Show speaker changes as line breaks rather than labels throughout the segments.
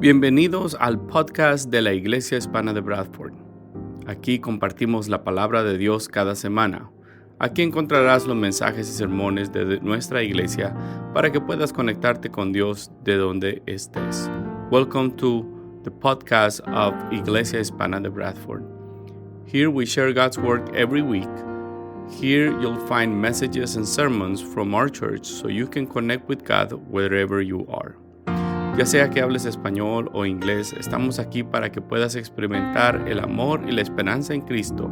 Bienvenidos al podcast de la Iglesia Hispana de Bradford. Aquí compartimos la palabra de Dios cada semana. Aquí encontrarás los mensajes y sermones de nuestra iglesia para que puedas conectarte con Dios de donde estés. Welcome to the podcast of Iglesia Hispana de Bradford. Here we share God's Word every week. Here you'll find messages and sermons from our church so you can connect with God wherever you are. Ya sea que hables español o inglés, estamos aquí para que puedas experimentar el amor y la esperanza en Cristo.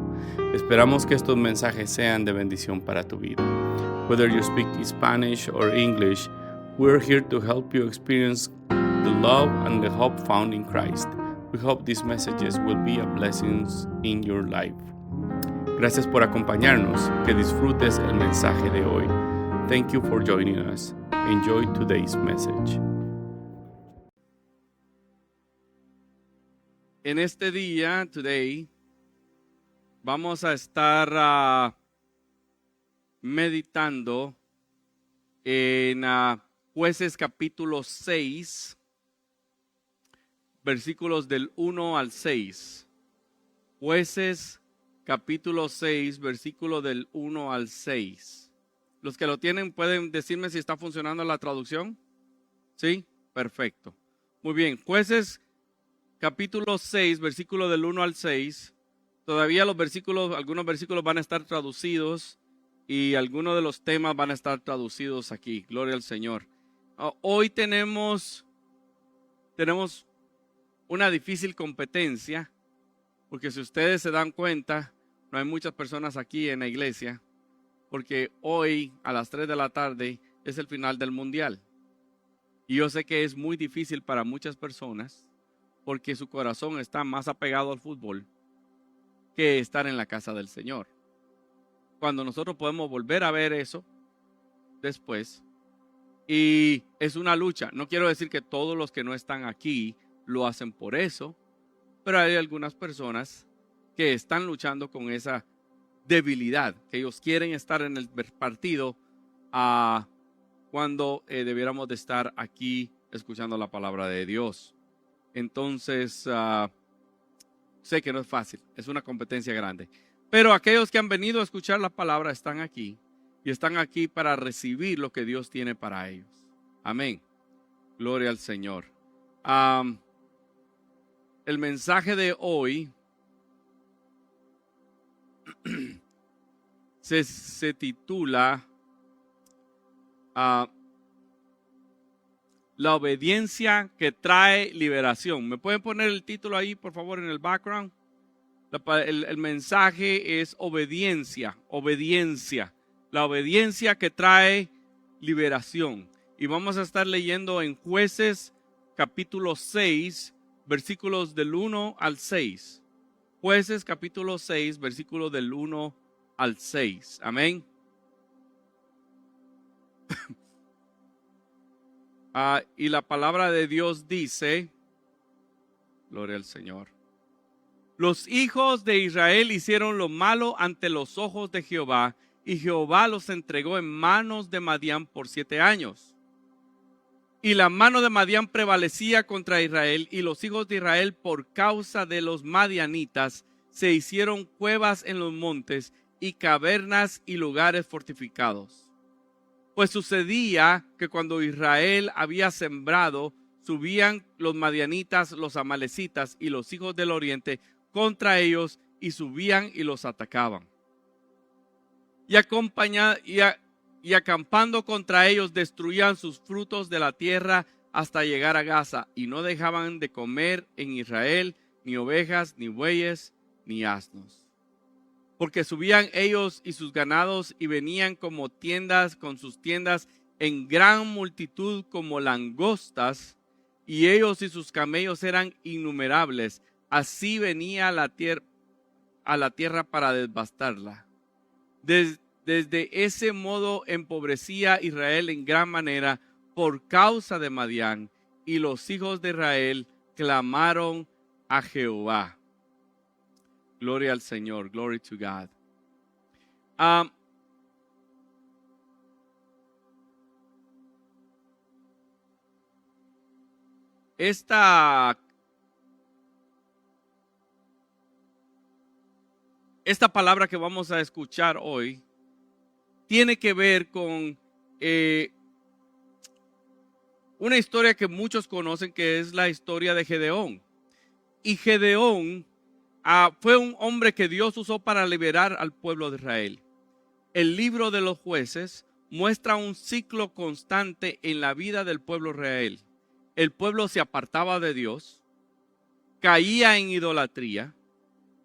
Esperamos que estos mensajes sean de bendición para tu vida. Whether you speak Spanish or English, we're here to help you experience the love and the hope found in Christ. We hope these messages will be a blessing in your life. Gracias por acompañarnos. Que disfrutes el mensaje de hoy. Thank you for joining us. Enjoy today's message. En este día, today, vamos a estar meditando en Jueces capítulo 6, versículos del 1 al 6. Jueces capítulo 6, versículo del 1 al 6. Los que lo tienen pueden decirme si está funcionando la traducción. ¿Sí? Perfecto. Muy bien. Jueces capítulo 6, versículo del 1 al 6. Todavía algunos versículos van a estar traducidos y algunos de los temas van a estar traducidos aquí. Gloria al Señor. Hoy tenemos una difícil competencia, porque si ustedes se dan cuenta, no hay muchas personas aquí en la iglesia, porque hoy a las 3 de la tarde es el final del mundial. Y yo sé que es muy difícil para muchas personas, porque su corazón está más apegado al fútbol que estar en la casa del Señor. Cuando nosotros podemos volver a ver eso después, y es una lucha. No quiero decir que todos los que no están aquí lo hacen por eso, pero hay algunas personas que están luchando con esa debilidad, que ellos quieren estar en el partido cuando debiéramos de estar aquí escuchando la palabra de Dios. Entonces, sé que no es fácil, es una competencia grande. Pero aquellos que han venido a escuchar la palabra están aquí y están aquí para recibir lo que Dios tiene para ellos. Amén. Gloria al Señor. El mensaje de hoy se titula La obediencia que trae liberación. ¿Me pueden poner el título ahí, por favor, en el background? El mensaje es obediencia. La obediencia que trae liberación. Y vamos a estar leyendo en Jueces capítulo 6, versículos del 1 al 6. Jueces capítulo 6, versículos del 1 al 6. Amén. Y la palabra de Dios dice, gloria al Señor. Los hijos de Israel hicieron lo malo ante los ojos de Jehová, y Jehová los entregó en manos de Madián por 7 años. Y la mano de Madián prevalecía contra Israel, y los hijos de Israel, por causa de los madianitas, se hicieron cuevas en los montes y cavernas y lugares fortificados. Pues sucedía que cuando Israel había sembrado, subían los madianitas, los amalecitas y los hijos del oriente contra ellos, y subían y los atacaban. Y acampando contra ellos, destruían sus frutos de la tierra hasta llegar a Gaza, y no dejaban de comer en Israel ni ovejas, ni bueyes, ni asnos. Porque subían ellos y sus ganados y venían como tiendas con sus tiendas en gran multitud como langostas, y ellos y sus camellos eran innumerables. Así venía a la tierra para devastarla. Desde ese modo empobrecía Israel en gran manera por causa de Madián, y los hijos de Israel clamaron a Jehová. Gloria al Señor, glory to God. esta palabra que vamos a escuchar hoy tiene que ver con una historia que muchos conocen, que es la historia de Gedeón. Y Gedeón fue un hombre que Dios usó para liberar al pueblo de Israel. El libro de los Jueces muestra un ciclo constante en la vida del pueblo de Israel. El pueblo se apartaba de Dios, caía en idolatría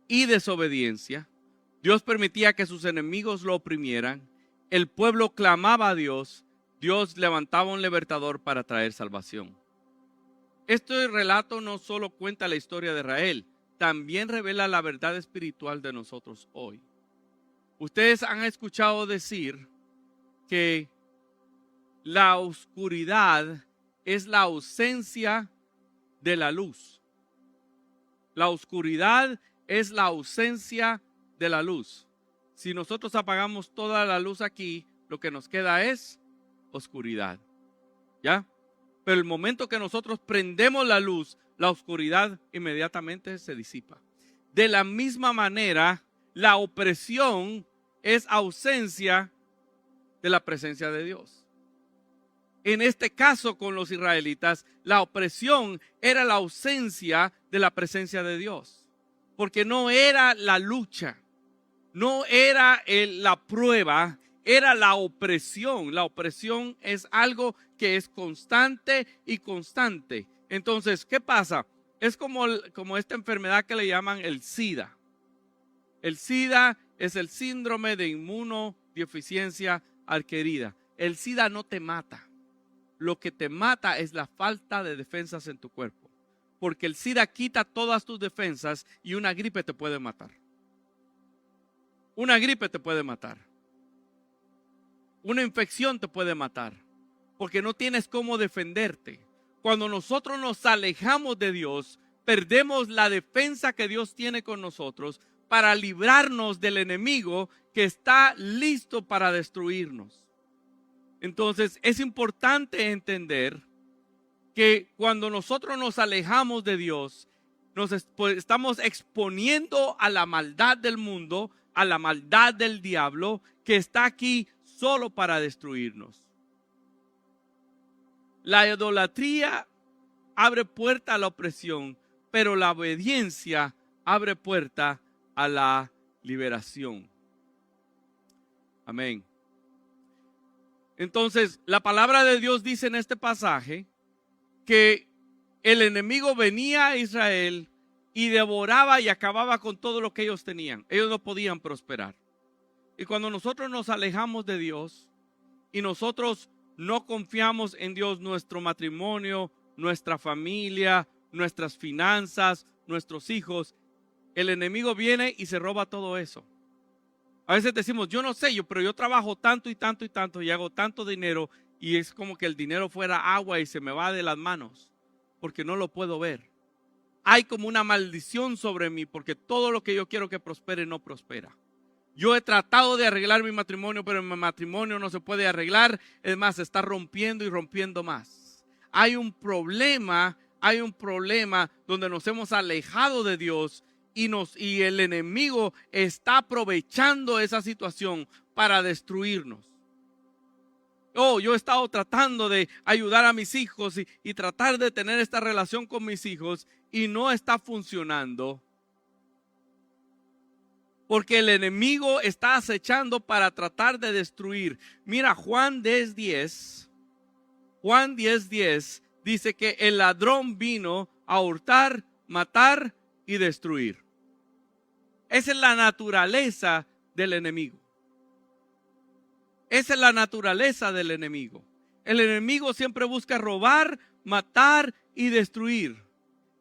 y desobediencia. Dios permitía que sus enemigos lo oprimieran. El pueblo clamaba a Dios. Dios levantaba un libertador para traer salvación. Este relato no solo cuenta la historia de Israel, también revela la verdad espiritual de nosotros hoy. Ustedes han escuchado decir que la oscuridad es la ausencia de la luz. La oscuridad es la ausencia de la luz. Si nosotros apagamos toda la luz aquí, lo que nos queda es oscuridad. ¿Ya? Pero el momento que nosotros prendemos la luz, la oscuridad inmediatamente se disipa. De la misma manera, la opresión es ausencia de la presencia de Dios. En este caso con los israelitas, la opresión era la ausencia de la presencia de Dios. Porque no era la lucha, no era la prueba, era la opresión. La opresión es algo que es constante y constante. Entonces, ¿qué pasa? Es como esta enfermedad que le llaman el SIDA. El SIDA es el síndrome de inmunodeficiencia adquirida. El SIDA no te mata. Lo que te mata es la falta de defensas en tu cuerpo. Porque el SIDA quita todas tus defensas y una gripe te puede matar. Una gripe te puede matar. Una infección te puede matar. Porque no tienes cómo defenderte. Cuando nosotros nos alejamos de Dios, perdemos la defensa que Dios tiene con nosotros para librarnos del enemigo que está listo para destruirnos. Entonces es importante entender que cuando nosotros nos alejamos de Dios, nos estamos exponiendo a la maldad del mundo, a la maldad del diablo, que está aquí solo para destruirnos. La idolatría abre puerta a la opresión, pero la obediencia abre puerta a la liberación. Amén. Entonces, la palabra de Dios dice en este pasaje que el enemigo venía a Israel y devoraba y acababa con todo lo que ellos tenían. Ellos no podían prosperar. Y cuando nosotros nos alejamos de Dios y nosotros no confiamos en Dios, nuestro matrimonio, nuestra familia, nuestras finanzas, nuestros hijos, el enemigo viene y se roba todo eso. A veces decimos, yo no sé, pero yo trabajo tanto y tanto y tanto y hago tanto dinero y es como que el dinero fuera agua y se me va de las manos porque no lo puedo ver. Hay como una maldición sobre mí porque todo lo que yo quiero que prospere no prospera. Yo he tratado de arreglar mi matrimonio, pero mi matrimonio no se puede arreglar. Es más, se está rompiendo y rompiendo más. Hay un problema donde nos hemos alejado de Dios y el enemigo está aprovechando esa situación para destruirnos. Yo he estado tratando de ayudar a mis hijos y tratar de tener esta relación con mis hijos y no está funcionando. Porque el enemigo está acechando para tratar de destruir. Mira, Juan 10:10 dice que el ladrón vino a hurtar, matar y destruir. Esa es la naturaleza del enemigo. Esa es la naturaleza del enemigo. El enemigo siempre busca robar, matar y destruir.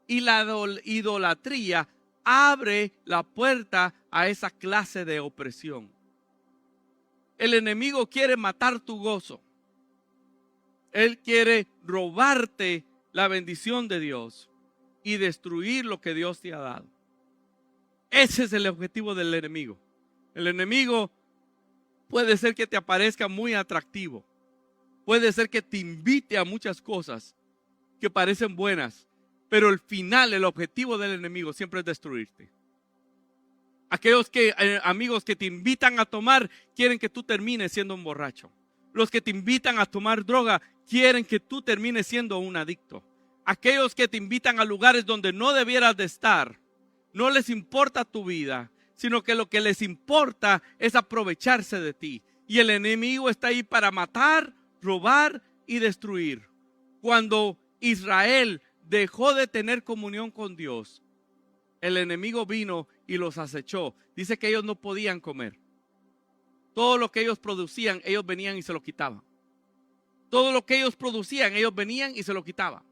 Y la idolatría abre la puerta a esa clase de opresión. El enemigo quiere matar tu gozo. Él quiere robarte la bendición de Dios y destruir lo que Dios te ha dado. Ese es el objetivo del enemigo. El enemigo puede ser que te aparezca muy atractivo. Puede ser que te invite a muchas cosas. que parecen buenas, pero el final, el objetivo del enemigo siempre es destruirte. Aquellos amigos que te invitan a tomar quieren que tú termines siendo un borracho. Los que te invitan a tomar droga quieren que tú termines siendo un adicto. Aquellos que te invitan a lugares donde no debieras de estar, no les importa tu vida, sino que lo que les importa es aprovecharse de ti. Y el enemigo está ahí para matar, robar y destruir. Cuando Israel dejó de tener comunión con Dios, el enemigo vino y los acechó. Dice que ellos no podían comer. Todo lo que ellos producían, ellos venían y se lo quitaban. Todo lo que ellos producían, ellos venían y se lo quitaban.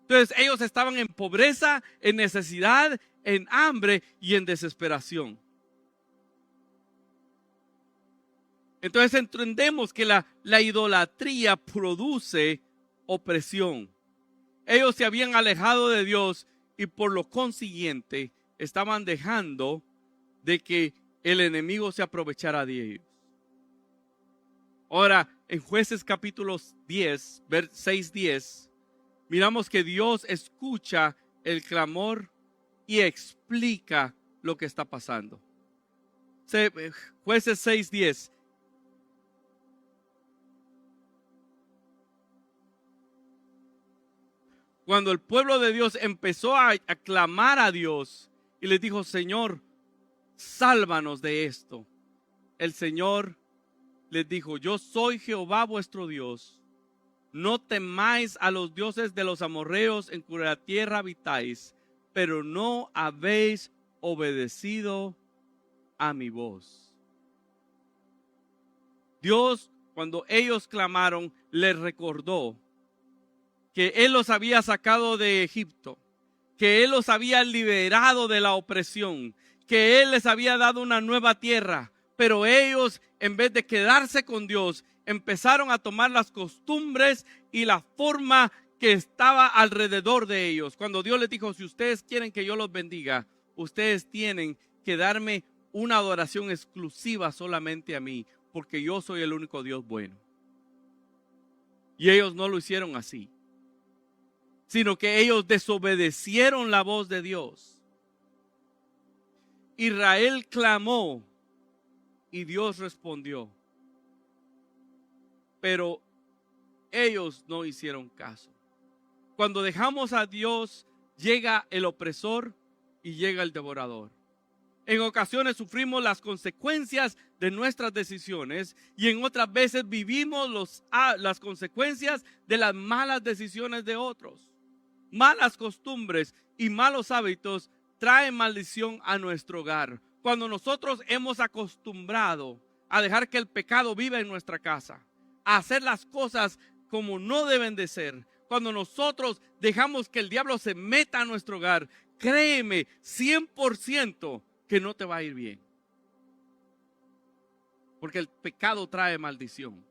Entonces ellos estaban en pobreza, en necesidad, en hambre y en desesperación. Entonces entendemos que la idolatría produce opresión. Ellos se habían alejado de Dios y por lo consiguiente estaban dejando de que el enemigo se aprovechara de ellos. Ahora, en Jueces capítulo 10, 6:10, miramos que Dios escucha el clamor y explica lo que está pasando. Jueces 6:10. Cuando el pueblo de Dios empezó a clamar a Dios y les dijo, Señor, sálvanos de esto. El Señor les dijo, yo soy Jehová vuestro Dios. No temáis a los dioses de los amorreos en cuya tierra habitáis, pero no habéis obedecido a mi voz. Dios, cuando ellos clamaron, les recordó que Él los había sacado de Egipto, que Él los había liberado de la opresión, que Él les había dado una nueva tierra, pero ellos, en vez de quedarse con Dios, empezaron a tomar las costumbres y la forma que estaba alrededor de ellos. Cuando Dios les dijo, si ustedes quieren que yo los bendiga, ustedes tienen que darme una adoración exclusiva solamente a mí, porque yo soy el único Dios bueno. Y ellos no lo hicieron así, sino que ellos desobedecieron la voz de Dios. Israel clamó y Dios respondió, pero ellos no hicieron caso. Cuando dejamos a Dios, llega el opresor y llega el devorador. En ocasiones sufrimos las consecuencias de nuestras decisiones y en otras veces vivimos las consecuencias de las malas decisiones de otros. Malas costumbres y malos hábitos traen maldición a nuestro hogar. Cuando nosotros hemos acostumbrado a dejar que el pecado viva en nuestra casa, a hacer las cosas como no deben de ser, cuando nosotros dejamos que el diablo se meta a nuestro hogar, créeme, 100% que no te va a ir bien. Porque el pecado trae maldición.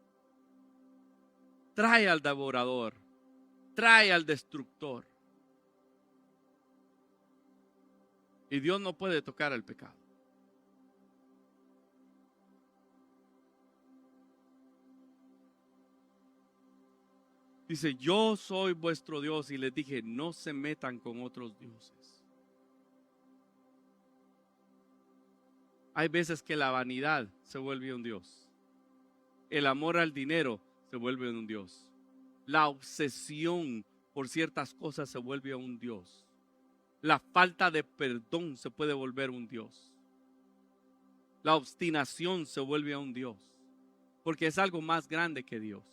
Trae al devorador. Trae al destructor. Y Dios no puede tocar el pecado. Dice, yo soy vuestro Dios y les dije, no se metan con otros dioses. Hay veces que la vanidad se vuelve un Dios. El amor al dinero se vuelve un Dios. La obsesión por ciertas cosas se vuelve un Dios. La falta de perdón se puede volver un Dios. La obstinación se vuelve un Dios. Porque es algo más grande que Dios.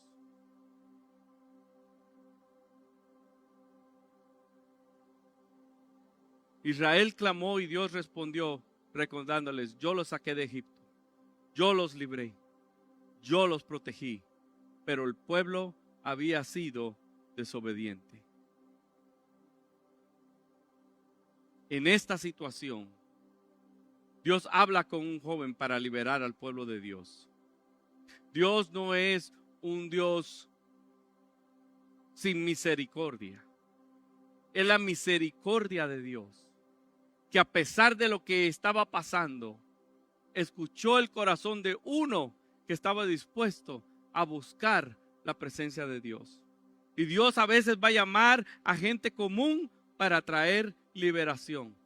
Israel clamó y Dios respondió recordándoles, yo los saqué de Egipto, yo los libré, yo los protegí, pero el pueblo había sido desobediente. En esta situación, Dios habla con un joven para liberar al pueblo de Dios. Dios no es un Dios sin misericordia. Es la misericordia de Dios, que a pesar de lo que estaba pasando, escuchó el corazón de uno que estaba dispuesto a buscar la presencia de Dios. Y Dios a veces va a llamar a gente común para traer liberación.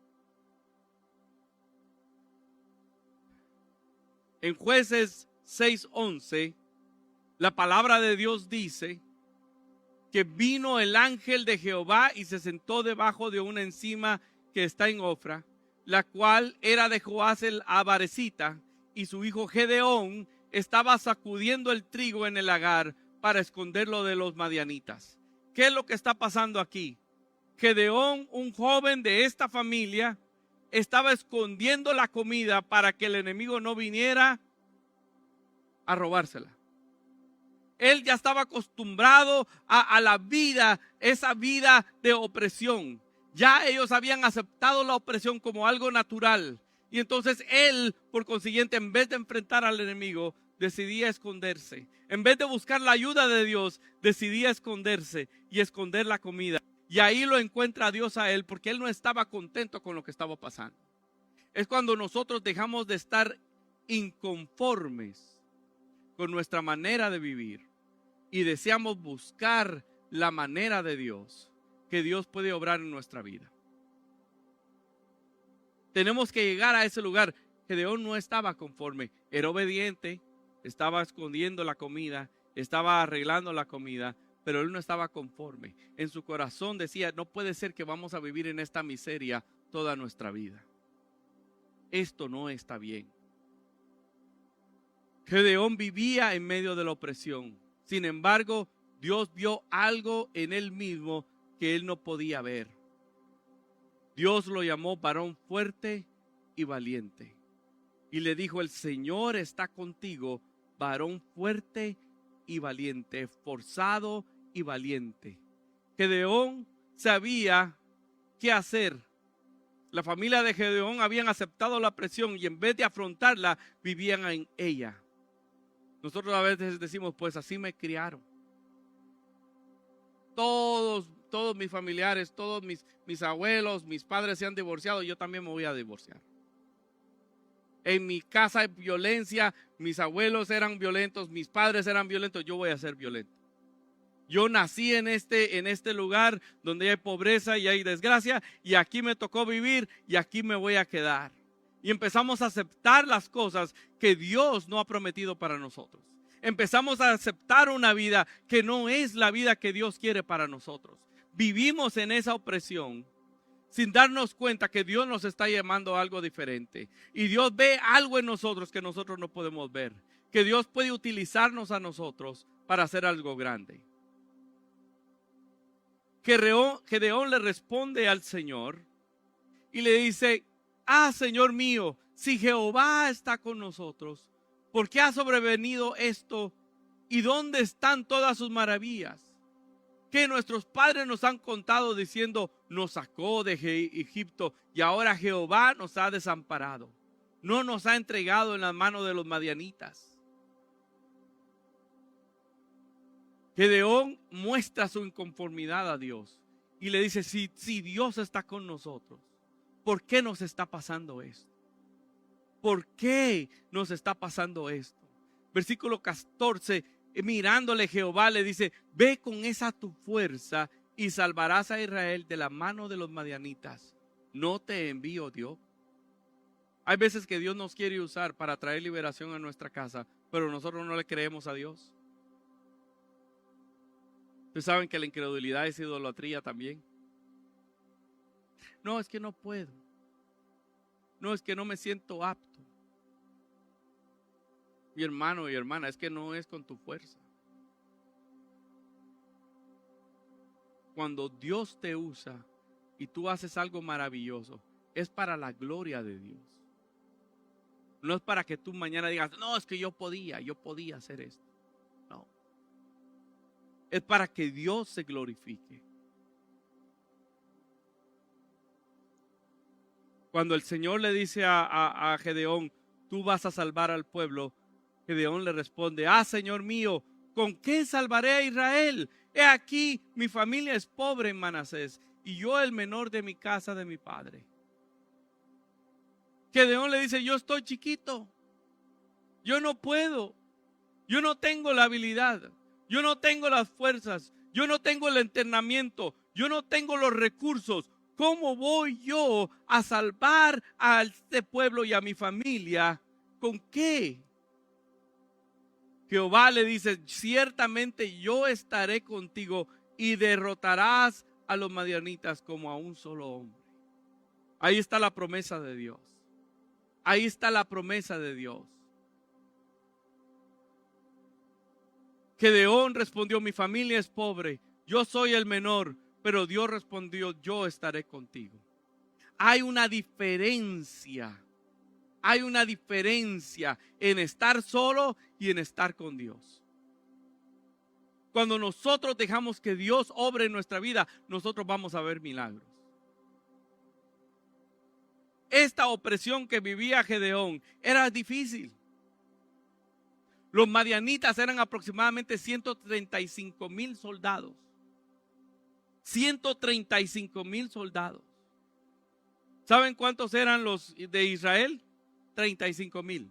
En Jueces 6:11, la palabra de Dios dice que vino el ángel de Jehová y se sentó debajo de una encina que está en Ofra, la cual era de Joás el Abarecita, y su hijo Gedeón estaba sacudiendo el trigo en el lagar para esconderlo de los madianitas. ¿Qué es lo que está pasando aquí? Gedeón, un joven de esta familia, estaba escondiendo la comida para que el enemigo no viniera a robársela. Él ya estaba acostumbrado a la vida, esa vida de opresión. Ya ellos habían aceptado la opresión como algo natural. Y entonces él, por consiguiente, en vez de enfrentar al enemigo, decidía esconderse. En vez de buscar la ayuda de Dios, decidía esconderse y esconder la comida. Y ahí lo encuentra Dios a él, porque él no estaba contento con lo que estaba pasando. Es cuando nosotros dejamos de estar inconformes con nuestra manera de vivir y deseamos buscar la manera de Dios, que Dios puede obrar en nuestra vida. Tenemos que llegar a ese lugar. Gedeón no estaba conforme, era obediente, estaba escondiendo la comida, estaba arreglando la comida, pero él no estaba conforme. En su corazón decía, no puede ser que vamos a vivir en esta miseria toda nuestra vida. Esto no está bien. Gedeón vivía en medio de la opresión. Sin embargo, Dios vio algo en él mismo que él no podía ver. Dios lo llamó varón fuerte y valiente. Y le dijo, el Señor está contigo, varón fuerte y valiente, esforzado y valiente. Gedeón sabía qué hacer. La familia de Gedeón habían aceptado la presión y en vez de afrontarla, vivían en ella. Nosotros a veces decimos, pues así me criaron. Todos mis familiares, todos mis abuelos, mis padres se han divorciado, yo también me voy a divorciar. En mi casa hay violencia, mis abuelos eran violentos, mis padres eran violentos, yo voy a ser violento. Yo nací en este lugar donde hay pobreza y hay desgracia, y aquí me tocó vivir y aquí me voy a quedar. Y empezamos a aceptar las cosas que Dios no ha prometido para nosotros. Empezamos a aceptar una vida que no es la vida que Dios quiere para nosotros. Vivimos en esa opresión sin darnos cuenta que Dios nos está llamando a algo diferente. Y Dios ve algo en nosotros que nosotros no podemos ver. Que Dios puede utilizarnos a nosotros para hacer algo grande. Gedeón le responde al Señor y le dice, Señor mío, si Jehová está con nosotros, ¿por qué ha sobrevenido esto? ¿Y dónde están todas sus maravillas? Que nuestros padres nos han contado diciendo, nos sacó de Egipto y ahora Jehová nos ha desamparado. No nos ha entregado en las manos de los madianitas. Gedeón muestra su inconformidad a Dios y le dice, si Dios está con nosotros, ¿por qué nos está pasando esto? ¿Por qué nos está pasando esto? Versículo 14, mirándole Jehová le dice, ve con esa tu fuerza y salvarás a Israel de la mano de los madianitas. ¿No te envío Dios? Hay veces que Dios nos quiere usar para traer liberación a nuestra casa, pero nosotros no le creemos a Dios. Ustedes saben que la incredulidad es idolatría también. No, es que no puedo. No, es que no me siento apto. Mi hermano y hermana, es que no es con tu fuerza. Cuando Dios te usa y tú haces algo maravilloso, es para la gloria de Dios. No es para que tú mañana digas, no, es que yo podía hacer esto. No. Es para que Dios se glorifique. Cuando el Señor le dice a Gedeón, tú vas a salvar al pueblo, Gedeón le responde, Señor mío, ¿con qué salvaré a Israel? He aquí, mi familia es pobre en Manasés, y yo el menor de mi casa de mi padre. Gedeón le dice, yo estoy chiquito, yo no puedo, yo no tengo la habilidad, yo no tengo las fuerzas, yo no tengo el entrenamiento, yo no tengo los recursos. ¿Cómo voy yo a salvar a este pueblo y a mi familia? ¿Con qué? Jehová le dice, ciertamente yo estaré contigo y derrotarás a los madianitas como a un solo hombre. Ahí está la promesa de Dios. Ahí está la promesa de Dios. Gedeón respondió, mi familia es pobre, yo soy el menor, pero Dios respondió, yo estaré contigo. Hay una diferencia. Hay una diferencia en estar solo y en estar con Dios. Cuando nosotros dejamos que Dios obre en nuestra vida, nosotros vamos a ver milagros. Esta opresión que vivía Gedeón era difícil. Los madianitas eran aproximadamente 135,000 soldados. 135,000 soldados. ¿Saben cuántos eran los de Israel? 35,000.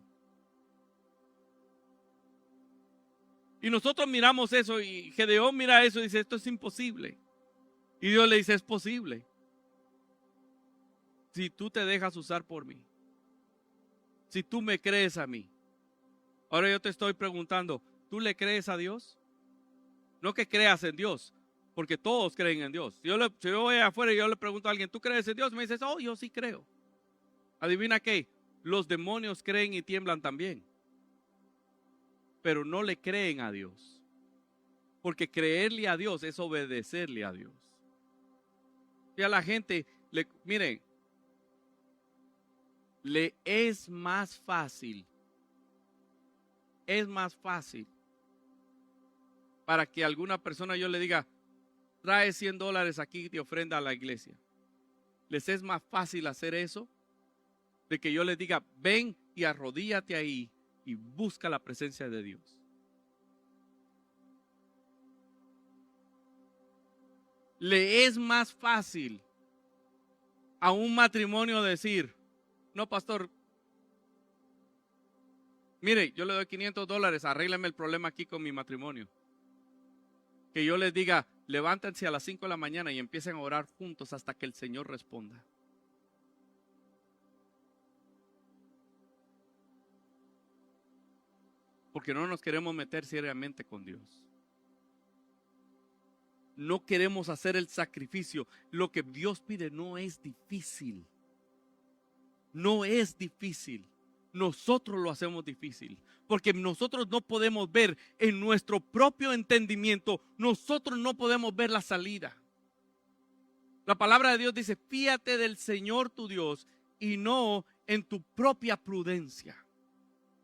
Y nosotros miramos eso y Gedeón mira eso y dice, esto es imposible. Y Dios le dice, es posible. Si tú te dejas usar por mí. Si tú me crees a mí. Ahora yo te estoy preguntando, ¿tú le crees a Dios? No que creas en Dios, porque todos creen en Dios. Si yo voy afuera y yo le pregunto a alguien, ¿tú crees en Dios? Me dices, oh, yo sí creo. ¿Adivina qué? Los demonios creen y tiemblan también. Pero no le creen a Dios. Porque creerle a Dios es obedecerle a Dios. Y a la gente, miren, le es más fácil para que alguna persona yo le diga, trae $100 aquí de ofrenda a la iglesia. Les es más fácil hacer eso de que yo les diga, ven y arrodíllate ahí y busca la presencia de Dios. Le es más fácil a un matrimonio decir, no, pastor, mire, yo le doy $500, arréglame el problema aquí con mi matrimonio. Que yo les diga, levántense a las 5 de la mañana y empiecen a orar juntos hasta que el Señor responda. Porque no nos queremos meter seriamente con Dios. No queremos hacer el sacrificio. Lo que Dios pide no es difícil. No es difícil. Nosotros lo hacemos difícil. Porque nosotros no podemos ver en nuestro propio entendimiento. Nosotros no podemos ver la salida. La palabra de Dios dice, fíate del Señor tu Dios y no en tu propia prudencia.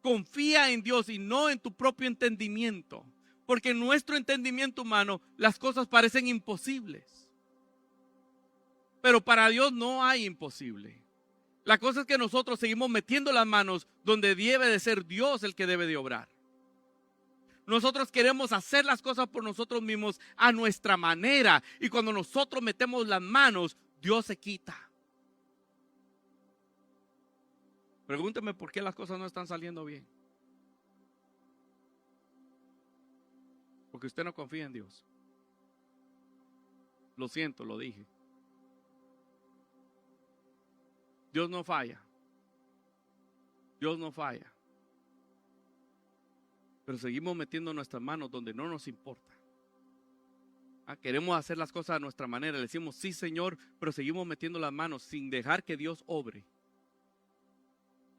Confía en Dios y no en tu propio entendimiento. Porque en nuestro entendimiento humano las cosas parecen imposibles. Pero para Dios no hay imposible. La cosa es que nosotros seguimos metiendo las manos donde debe de ser Dios el que debe de obrar. Nosotros queremos hacer las cosas por nosotros mismos a nuestra manera. Y cuando nosotros metemos las manos, Dios se quita. Pregúnteme por qué las cosas no están saliendo bien. Porque usted no confía en Dios. Lo siento, lo dije. Dios no falla. Dios no falla. Pero seguimos metiendo nuestras manos donde no nos importa. Queremos hacer las cosas a nuestra manera. Le decimos sí, Señor, pero seguimos metiendo las manos sin dejar que Dios obre.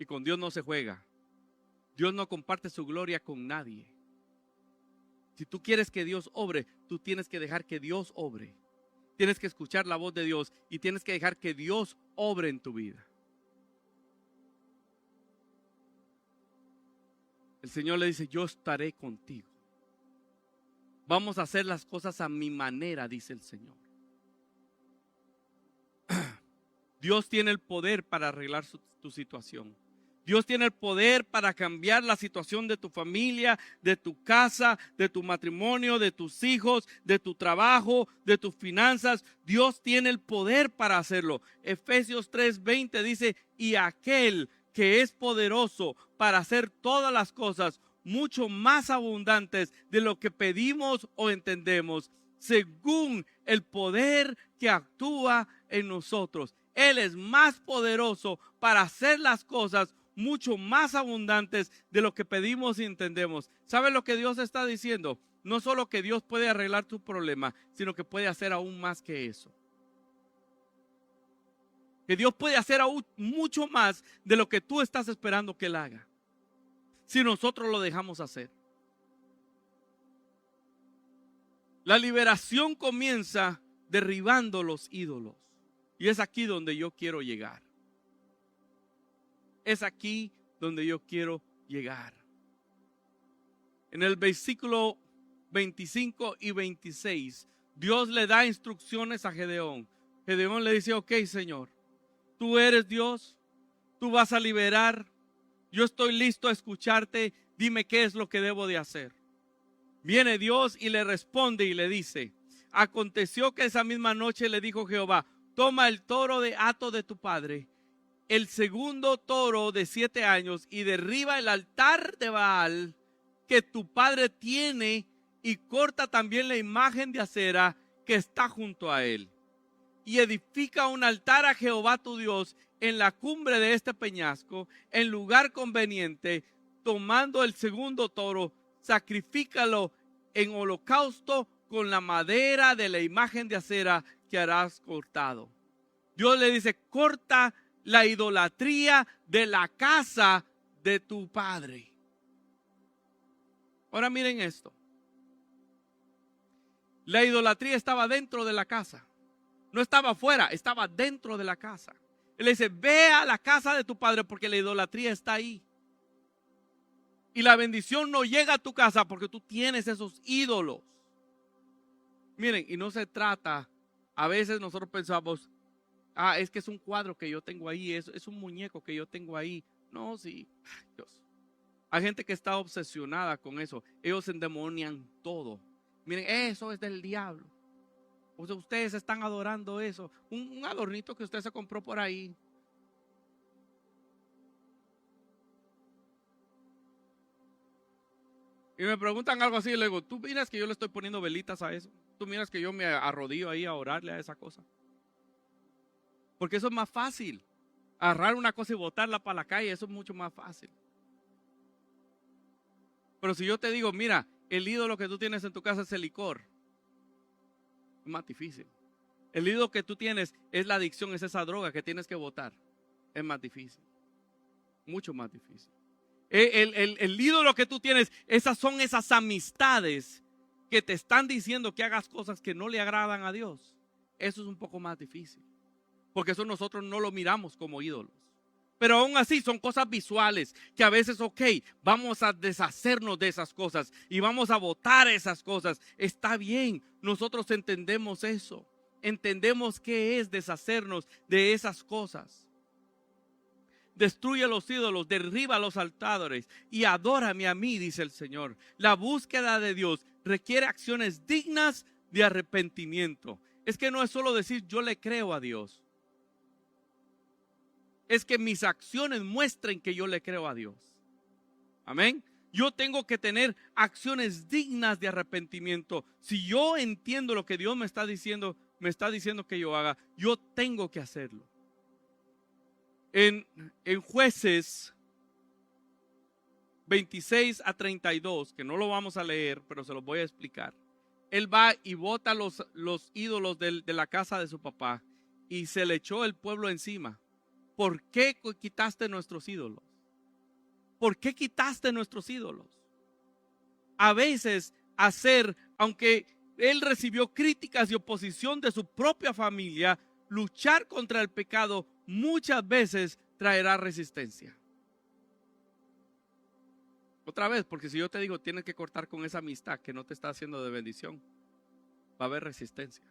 Y con Dios no se juega. Dios no comparte su gloria con nadie. Si tú quieres que Dios obre, tú tienes que dejar que Dios obre. Tienes que escuchar la voz de Dios y tienes que dejar que Dios obre en tu vida. El Señor le dice, yo estaré contigo. Vamos a hacer las cosas a mi manera, dice el Señor. Dios tiene el poder para arreglar tu situación. Dios tiene el poder para cambiar la situación de tu familia, de tu casa, de tu matrimonio, de tus hijos, de tu trabajo, de tus finanzas. Dios tiene el poder para hacerlo. Efesios 3:20 dice, y aquel que es poderoso para hacer todas las cosas mucho más abundantes de lo que pedimos o entendemos, según el poder que actúa en nosotros. Él es más poderoso para hacer las cosas mucho más abundantes de lo que pedimos y entendemos. ¿Sabe lo que Dios está diciendo? No solo que Dios puede arreglar tu problema, sino que puede hacer aún más que eso. Que Dios puede hacer aún mucho más de lo que tú estás esperando que Él haga, si nosotros lo dejamos hacer. La liberación comienza derribando los ídolos. Y es aquí donde yo quiero llegar. Es aquí donde yo quiero llegar. En el versículo 25 y 26, Dios le da instrucciones a Gedeón. Gedeón le dice, ok, Señor, tú eres Dios, tú vas a liberar, yo estoy listo a escucharte, dime qué es lo que debo de hacer. Viene Dios y le responde y le dice, aconteció que esa misma noche le dijo Jehová, toma el toro de hato de tu padre, el segundo toro de 7 años, y derriba el altar de Baal que tu padre tiene, y corta también la imagen de acera que está junto a él. Y edifica un altar a Jehová tu Dios en la cumbre de este peñasco, en lugar conveniente, tomando el segundo toro, sacrifícalo en holocausto con la madera de la imagen de acera que harás cortado. Dios le dice, corta la idolatría de la casa de tu padre. Ahora miren esto. La idolatría estaba dentro de la casa. No estaba afuera, estaba dentro de la casa. Él le dice, ve a la casa de tu padre porque la idolatría está ahí. Y la bendición no llega a tu casa porque tú tienes esos ídolos. Miren, y no se trata, a veces nosotros pensamos, es que es un cuadro que yo tengo ahí, es un muñeco que yo tengo ahí. No, sí, Dios. Hay gente que está obsesionada con eso. Ellos endemonian todo. Miren, eso es del diablo. O sea, ustedes están adorando eso. Un adornito que usted se compró por ahí. Y me preguntan algo así y le digo, ¿tú miras que yo le estoy poniendo velitas a eso? ¿Tú miras que yo me arrodillo ahí a orarle a esa cosa? Porque eso es más fácil. Agarrar una cosa y botarla para la calle, eso es mucho más fácil. Pero si yo te digo, mira, el ídolo que tú tienes en tu casa es el licor, es más difícil. El ídolo que tú tienes es la adicción, es esa droga que tienes que botar. Es más difícil. Mucho más difícil. El ídolo que tú tienes, esas son esas amistades que te están diciendo que hagas cosas que no le agradan a Dios. Eso es un poco más difícil. Porque eso nosotros no lo miramos como ídolos. Pero aún así son cosas visuales que a veces, ok, vamos a deshacernos de esas cosas y vamos a botar esas cosas. Está bien, nosotros entendemos eso. Entendemos qué es deshacernos de esas cosas. Destruye los ídolos, derriba los altares y adórame a mí, dice el Señor. La búsqueda de Dios requiere acciones dignas de arrepentimiento. Es que no es solo decir yo le creo a Dios. Es que mis acciones muestren que yo le creo a Dios. Amén. Yo tengo que tener acciones dignas de arrepentimiento. Si yo entiendo lo que Dios me está diciendo que yo haga, yo tengo que hacerlo. En Jueces 26 a 32, que no lo vamos a leer, pero se los voy a explicar. Él va y bota los ídolos de la casa de su papá y se le echó el pueblo encima. ¿Por qué quitaste nuestros ídolos? ¿Por qué quitaste nuestros ídolos? A veces aunque él recibió críticas y oposición de su propia familia, luchar contra el pecado muchas veces traerá resistencia. Otra vez, porque si yo te digo tienes que cortar con esa amistad que no te está haciendo de bendición, va a haber resistencia.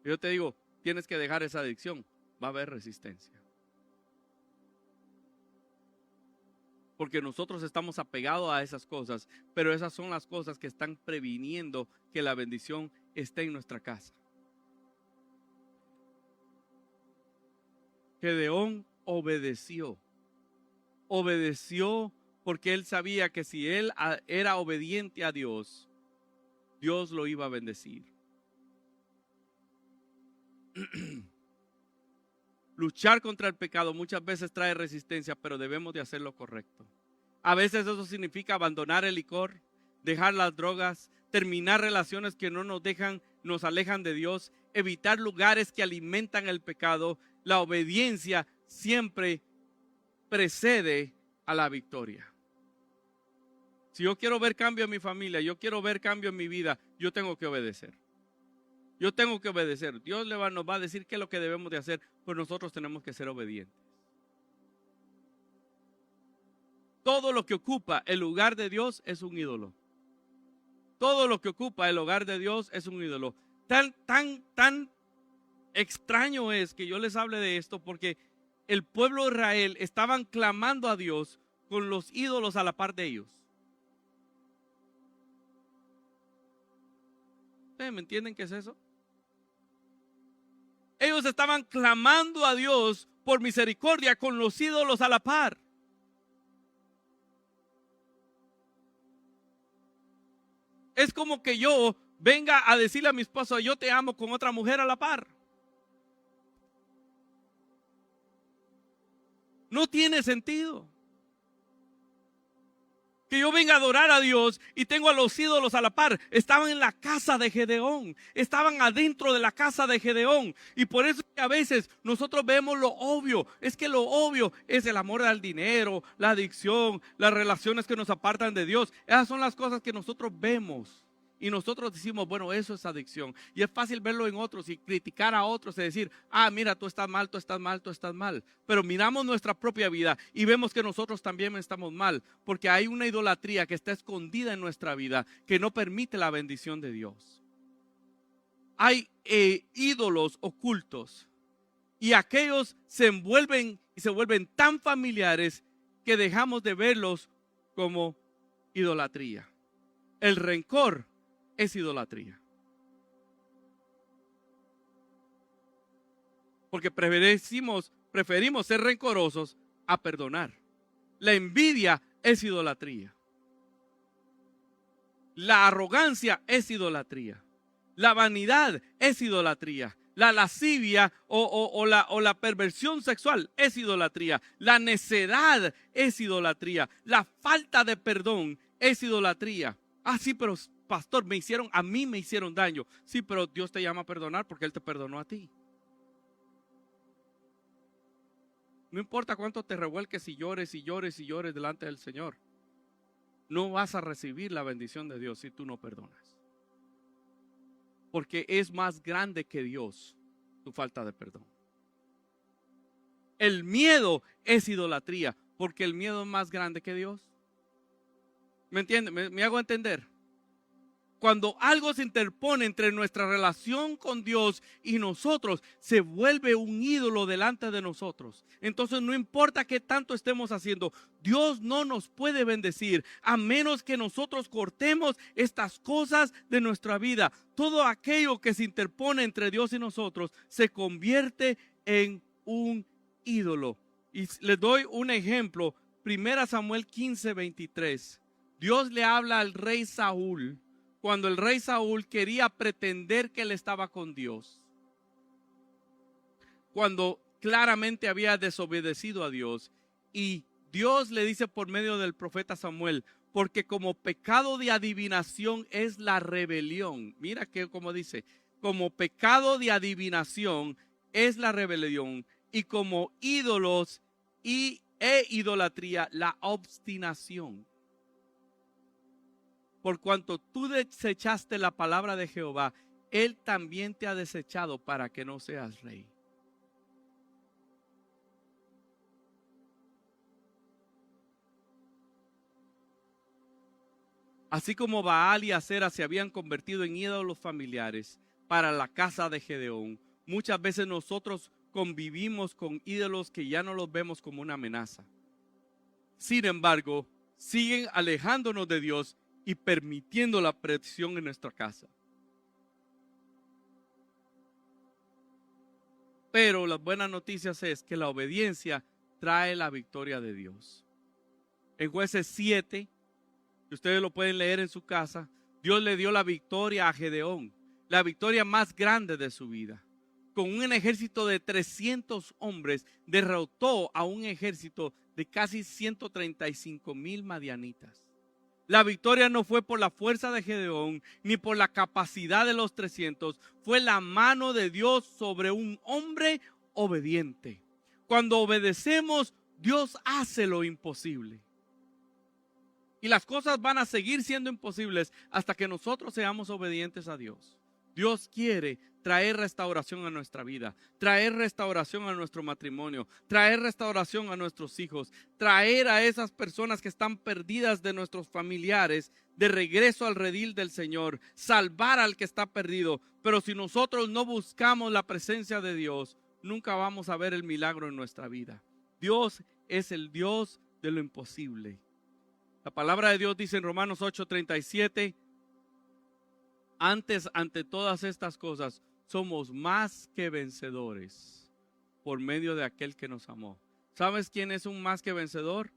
Si yo te digo tienes que dejar esa adicción, va a haber resistencia. Porque nosotros estamos apegados a esas cosas, pero esas son las cosas que están previniendo que la bendición esté en nuestra casa. Gedeón obedeció porque él sabía que si él era obediente a Dios, Dios lo iba a bendecir. Luchar contra el pecado muchas veces trae resistencia, pero debemos de hacer lo correcto. A veces eso significa abandonar el licor, dejar las drogas, terminar relaciones que no nos dejan, nos alejan de Dios, evitar lugares que alimentan el pecado. La obediencia siempre precede a la victoria. Si yo quiero ver cambio en mi familia, yo quiero ver cambio en mi vida, yo tengo que obedecer. Yo tengo que obedecer. Dios nos va a decir qué es lo que debemos de hacer, pero nosotros tenemos que ser obedientes. Todo lo que ocupa el lugar de Dios es un ídolo. Todo lo que ocupa el hogar de Dios es un ídolo. Tan extraño es que yo les hable de esto, porque el pueblo de Israel estaban clamando a Dios con los ídolos a la par de ellos. ¿Ustedes me entienden qué es eso? Ellos estaban clamando a Dios por misericordia con los ídolos a la par. Es como que yo venga a decirle a mi esposo, yo te amo, con otra mujer a la par. No tiene sentido. Que yo venga a adorar a Dios y tengo a los ídolos a la par. Estaban en la casa de Gedeón. Estaban adentro de la casa de Gedeón. Y por eso a veces nosotros vemos lo obvio. Es que lo obvio es el amor al dinero, la adicción, las relaciones que nos apartan de Dios. Esas son las cosas que nosotros vemos. Y nosotros decimos, bueno, eso es adicción. Y es fácil verlo en otros y criticar a otros y decir, mira, tú estás mal, tú estás mal, tú estás mal. Pero miramos nuestra propia vida y vemos que nosotros también estamos mal, porque hay una idolatría que está escondida en nuestra vida que no permite la bendición de Dios. Hay ídolos ocultos y aquellos se envuelven y se vuelven tan familiares que dejamos de verlos como idolatría. El rencor es idolatría. Porque preferimos ser rencorosos a perdonar. La envidia es idolatría. La arrogancia es idolatría. La vanidad es idolatría. La lascivia o la perversión sexual es idolatría. La necedad es idolatría. La falta de perdón es idolatría. Sí, pero pastor, a mí me hicieron daño. Sí, pero Dios te llama a perdonar porque Él te perdonó a ti. No importa cuánto te revuelques y llores y llores y llores delante del Señor, no vas a recibir la bendición de Dios si tú no perdonas. Porque es más grande que Dios tu falta de perdón. El miedo es idolatría, porque el miedo es más grande que Dios. ¿Me entienden? ¿Me hago entender? Cuando algo se interpone entre nuestra relación con Dios y nosotros, se vuelve un ídolo delante de nosotros. Entonces no importa qué tanto estemos haciendo, Dios no nos puede bendecir a menos que nosotros cortemos estas cosas de nuestra vida. Todo aquello que se interpone entre Dios y nosotros se convierte en un ídolo. Y les doy un ejemplo. 1 Samuel 15:23. Dios le habla al rey Saúl. Cuando el rey Saúl quería pretender que él estaba con Dios, cuando claramente había desobedecido a Dios, y Dios le dice por medio del profeta Samuel, porque como pecado de adivinación es la rebelión. Mira que como dice, como pecado de adivinación es la rebelión, y como ídolos e idolatría la obstinación. Por cuanto tú desechaste la palabra de Jehová, Él también te ha desechado para que no seas rey. Así como Baal y Acera se habían convertido en ídolos familiares para la casa de Gedeón, muchas veces nosotros convivimos con ídolos que ya no los vemos como una amenaza. Sin embargo, siguen alejándonos de Dios y permitiendo la presión en nuestra casa. Pero las buenas noticias es que la obediencia trae la victoria de Dios. En Jueces 7, ustedes lo pueden leer en su casa, Dios le dio la victoria a Gedeón, la victoria más grande de su vida. Con un ejército de 300 hombres, derrotó a un ejército de casi 135,000 madianitas. La victoria no fue por la fuerza de Gedeón, ni por la capacidad de los 300. Fue la mano de Dios sobre un hombre obediente. Cuando obedecemos, Dios hace lo imposible. Y las cosas van a seguir siendo imposibles hasta que nosotros seamos obedientes a Dios. Dios quiere traer restauración a nuestra vida, traer restauración a nuestro matrimonio, traer restauración a nuestros hijos, traer a esas personas que están perdidas de nuestros familiares de regreso al redil del Señor, salvar al que está perdido. Pero si nosotros no buscamos la presencia de Dios, nunca vamos a ver el milagro en nuestra vida. Dios es el Dios de lo imposible. La palabra de Dios dice en Romanos 8:37, antes, ante todas estas cosas, somos más que vencedores por medio de aquel que nos amó. ¿Sabes quién es un más que vencedor?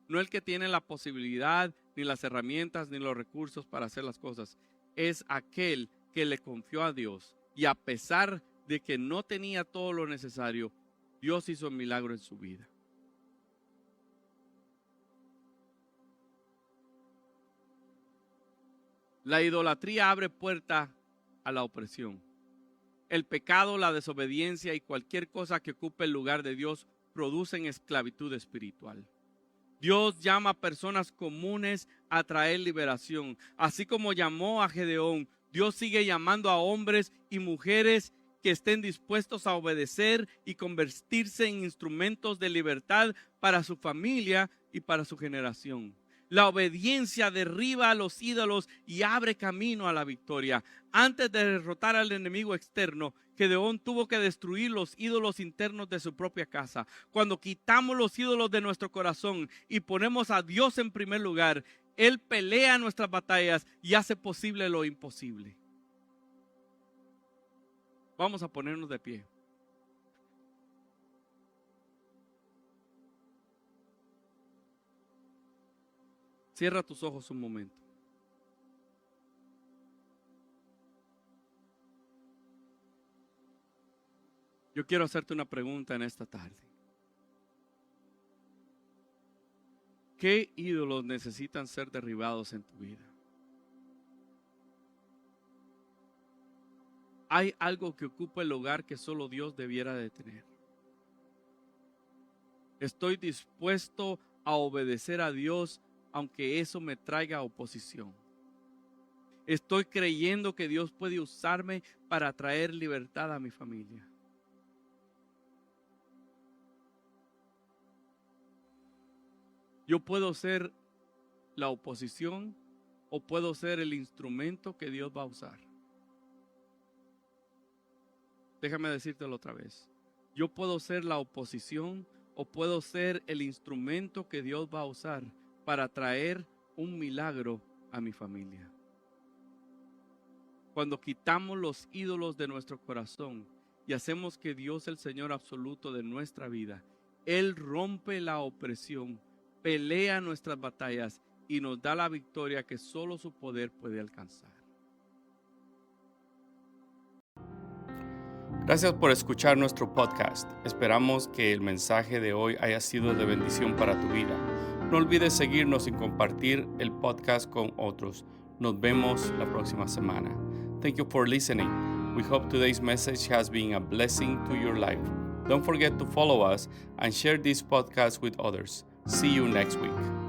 No el que tiene la posibilidad, ni las herramientas, ni los recursos para hacer las cosas. Es aquel que le confió a Dios y a pesar de que no tenía todo lo necesario, Dios hizo un milagro en su vida. La idolatría abre puerta a la opresión. El pecado, la desobediencia y cualquier cosa que ocupe el lugar de Dios producen esclavitud espiritual. Dios llama a personas comunes a traer liberación. Así como llamó a Gedeón, Dios sigue llamando a hombres y mujeres que estén dispuestos a obedecer y convertirse en instrumentos de libertad para su familia y para su generación. La obediencia derriba a los ídolos y abre camino a la victoria. Antes de derrotar al enemigo externo, Gedeón tuvo que destruir los ídolos internos de su propia casa. Cuando quitamos los ídolos de nuestro corazón y ponemos a Dios en primer lugar, Él pelea nuestras batallas y hace posible lo imposible. Vamos a ponernos de pie. Cierra tus ojos un momento. Yo quiero hacerte una pregunta en esta tarde. ¿Qué ídolos necesitan ser derribados en tu vida? ¿Hay algo que ocupa el lugar que solo Dios debiera de tener? Estoy dispuesto a obedecer a Dios aunque eso me traiga oposición. Estoy creyendo que Dios puede usarme para traer libertad a mi familia. Yo puedo ser la oposición o puedo ser el instrumento que Dios va a usar. Déjame decírtelo otra vez. Yo puedo ser la oposición o puedo ser el instrumento que Dios va a usar para traer un milagro a mi familia. Cuando quitamos los ídolos de nuestro corazón y hacemos que Dios el Señor absoluto de nuestra vida, Él rompe la opresión, pelea nuestras batallas y nos da la victoria que solo su poder puede alcanzar.
Gracias por escuchar nuestro podcast. Esperamos que el mensaje de hoy haya sido de bendición para tu vida. No olvides seguirnos y compartir el podcast con otros. Nos vemos la próxima semana. Thank you for listening. We hope today's message has been a blessing to your life. Don't forget to follow us and share this podcast with others. See you next week.